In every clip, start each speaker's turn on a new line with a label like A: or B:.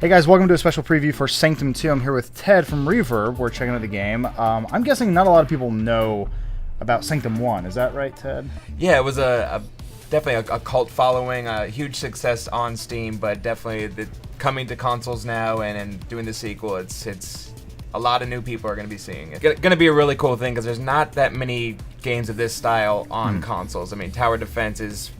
A: Hey guys, welcome to a special preview for Sanctum 2. I'm here with Ted from Reverb. We're checking out the game. I'm guessing not a lot of people know about Sanctum 1. Is that right, Ted?
B: Yeah, it was definitely a cult following, a huge success on Steam, but definitely coming to consoles now and doing the sequel, it's a lot of new people are going to be seeing it. It's going to be a really cool thing because there's not that many games of this style on consoles. I mean, tower defense is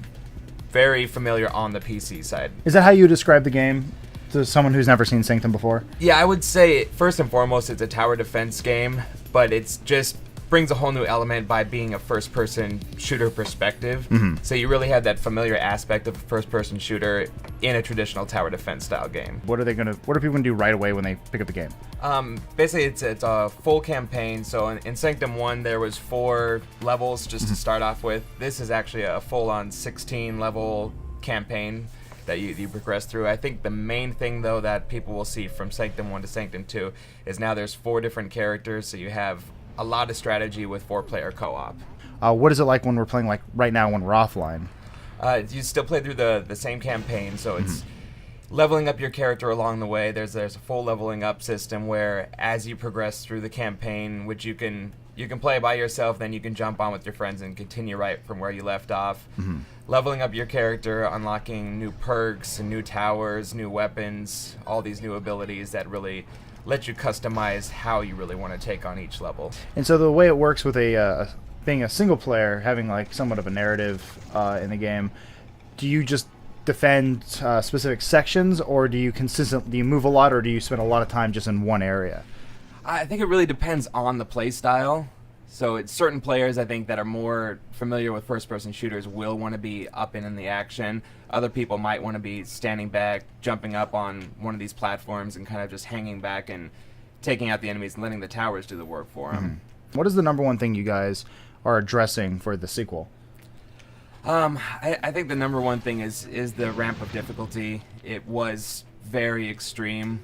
B: very familiar on the PC side.
A: Is that how you describe the game to someone who's never seen Sanctum before?
B: Yeah, I would say first and foremost it's a tower defense game, but it's just brings a whole new element by being a first-person shooter perspective. So you really have that familiar aspect of a first-person shooter in a traditional tower defense style game.
A: What are people gonna do right away when they pick up the game?
B: Basically, it's a full campaign. So in Sanctum 1, there was 4 levels just to start off with. This is actually a full-on 16-level campaign that you progress through. I think the main thing, though, that people will see from Sanctum 1 to Sanctum 2 is now there's 4 different characters, so you have a lot of strategy with 4-player co-op.
A: What is it like when we're playing, like right now when we're offline?
B: You still play through the same campaign, so it's leveling up your character along the way. There's a full leveling up system where as you progress through the campaign, which you can play by yourself, then you can jump on with your friends and continue right from where you left off. Leveling up your character, unlocking new perks and new towers, new weapons, all these new abilities that really let you customize how you really want to take on each level.
A: And so the way it works with being a single player, having like somewhat of a narrative in the game, do you just defend specific sections, or do you move a lot, or do you spend a lot of time just in one area?
B: I think it really depends on the play style. So it's certain players, I think, that are more familiar with first-person shooters will want to be up and in the action. Other people might want to be standing back, jumping up on one of these platforms and kind of just hanging back and taking out the enemies and letting the towers do the work for them.
A: What is the number one thing you guys are addressing for the sequel?
B: I think the number one thing is the ramp of difficulty. It was very extreme,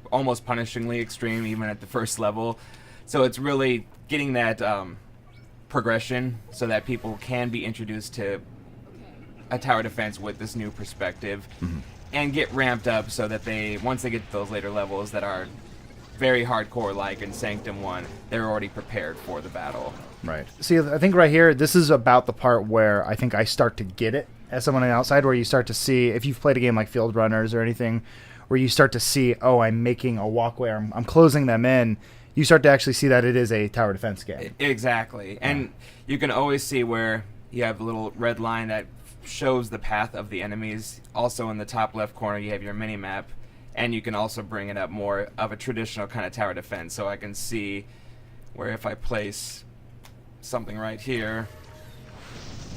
B: almost punishingly extreme even at the first level. So it's really getting that progression so that people can be introduced to a tower defense with this new perspective and get ramped up so that once they get to those later levels that are very hardcore, like in Sanctum 1, they're already prepared for the battle.
A: Right. See, I think right here, this is about the part where I think I start to get it as someone on the outside, where you start to see, if you've played a game like Field Runners or anything, where you start to see, oh, I'm making a walkway, or I'm closing them in. You start to actually see that it is a tower defense game.
B: Exactly. And you can always see where you have a little red line that shows the path of the enemies. Also in the top left corner, you have your mini-map, and you can also bring it up more of a traditional kind of tower defense. So I can see where if I place something right here,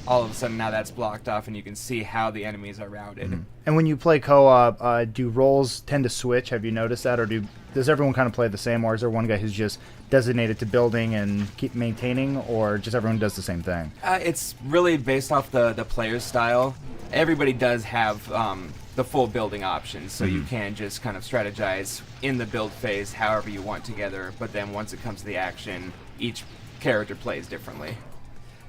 B: all of a sudden now that's blocked off and you can see how the enemies are routed.
A: And when you play co-op, do roles tend to switch? Have you noticed that? Or does everyone kind of play the same? Or is there one guy who's just designated to building and keep maintaining? Or just everyone does the same thing?
B: It's really based off the player's style. Everybody does have the full building options, so you can just kind of strategize in the build phase however you want together, but then once it comes to the action, each character plays differently.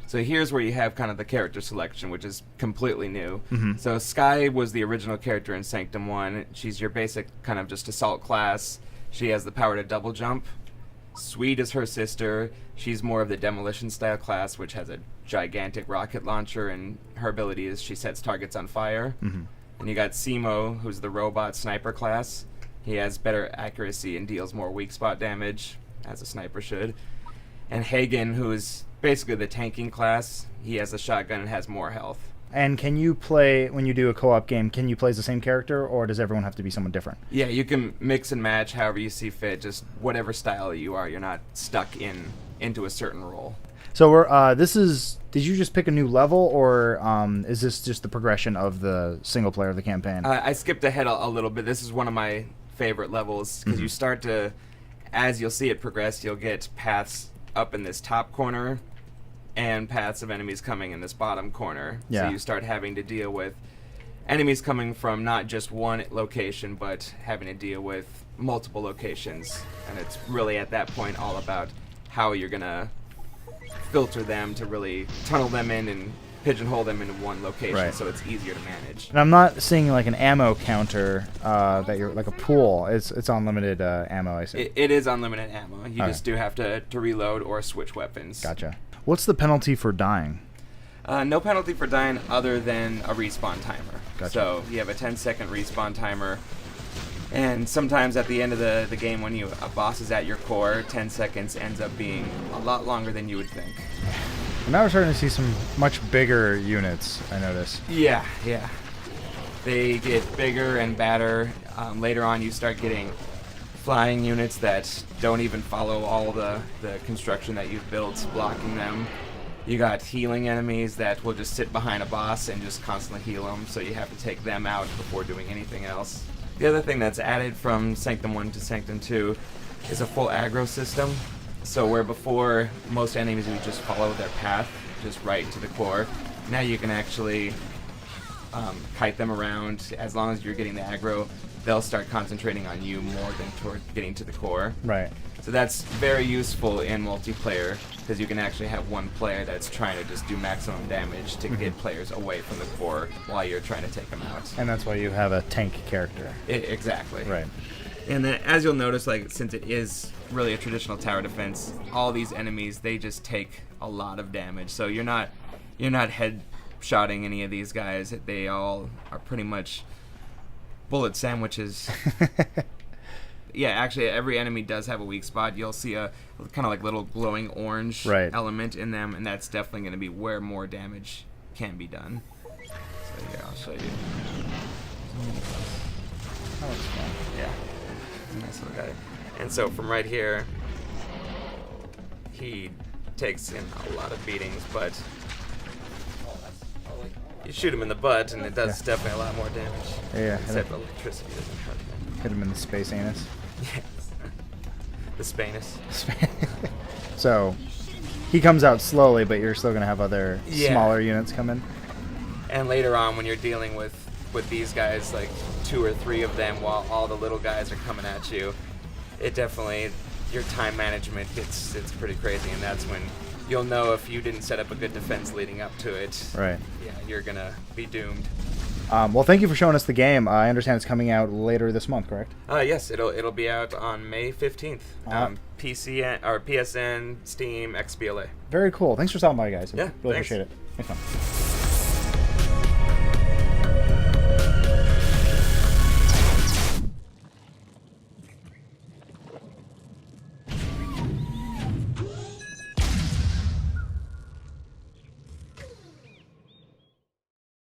B: So here's where you have kind of the character selection, which is completely new. So Skye was the original character in Sanctum 1. She's your basic kind of just assault class. She has the power to double jump. Sweet is her sister. She's more of the demolition style class, which has a gigantic rocket launcher, and her ability is she sets targets on fire. And you got Simo, who's the robot sniper class. He has better accuracy and deals more weak spot damage, as a sniper should. And Hagen, who is basically the tanking class. He has a shotgun and has more health.
A: And can you play, when you do a co-op game, can you play as the same character, or does everyone have to be someone different?
B: Yeah, you can mix and match however you see fit, just whatever style you are. You're not stuck into a certain role.
A: So did you just pick a new level, or is this just the progression of the single player of the campaign?
B: I skipped ahead a little bit. This is one of my favorite levels, because you start to, as you'll see it progress, you'll get paths up in this top corner and paths of enemies coming in this bottom corner.
A: Yeah.
B: So you start having to deal with enemies coming from not just one location, but having to deal with multiple locations. And it's really at that point all about how you're going to filter them to really tunnel them in and pigeonhole them into one location,
A: Right.
B: so it's easier to manage.
A: And I'm not seeing like an ammo counter that you're like a pool. It's unlimited ammo. I see.
B: It is unlimited ammo. You
A: Okay.
B: just do have to reload or switch weapons.
A: Gotcha. What's the penalty for dying?
B: No penalty for dying other than a respawn timer.
A: Gotcha.
B: So you have a 10-second respawn timer, and sometimes at the end of the game when a boss is at your core, 10 seconds ends up being a lot longer than you would think.
A: And now we're starting to see some much bigger units, I notice.
B: Yeah. They get bigger and badder. Later on you start getting flying units that don't even follow all the construction that you've built, blocking them. You got healing enemies that will just sit behind a boss and just constantly heal them, so you have to take them out before doing anything else. The other thing that's added from Sanctum 1 to Sanctum 2 is a full aggro system. So where before most enemies would just follow their path, just right to the core, now you can actually kite them around. As long as you're getting the aggro, they'll start concentrating on you more than toward getting to the core.
A: Right.
B: So that's very useful in multiplayer, because you can actually have one player that's trying to just do maximum damage to get players away from the core while you're trying to take them out.
A: And that's why you have a tank character.
B: Exactly.
A: Right.
B: And then, as you'll notice, like, since it is really a traditional tower defense, all these enemies, they just take a lot of damage. So you're not head-shotting any of these guys. They all are pretty much bullet sandwiches. Yeah, actually, every enemy does have a weak spot. You'll see a kind of like little glowing orange element in them, and that's definitely going to be where more damage can be done. So here, I'll show you.
A: That looks fun.
B: Yeah, nice little guy. And so from right here, he takes in a lot of beatings, but you shoot him in the butt, and it does definitely a lot more damage.
A: Yeah.
B: Except electricity doesn't hurt him.
A: Hit him in the space anus.
B: Yes. The Spanus.
A: So he comes out slowly, but you're still going to have other smaller units come in.
B: And later on, when you're dealing with these guys, like 2 or 3 of them, while all the little guys are coming at you, it definitely, your time management it's pretty crazy, and that's when you'll know if you didn't set up a good defense leading up to it.
A: Right.
B: Yeah, you're gonna be doomed.
A: Well, thank you for showing us the game. I understand it's coming out later this month, correct?
B: Yes, it'll be out on May 15th. PCN or PSN, Steam, XBLA.
A: Very cool. Thanks for stopping by, guys.
B: Yeah,
A: Really
B: thanks.
A: appreciate it. Thanks, man.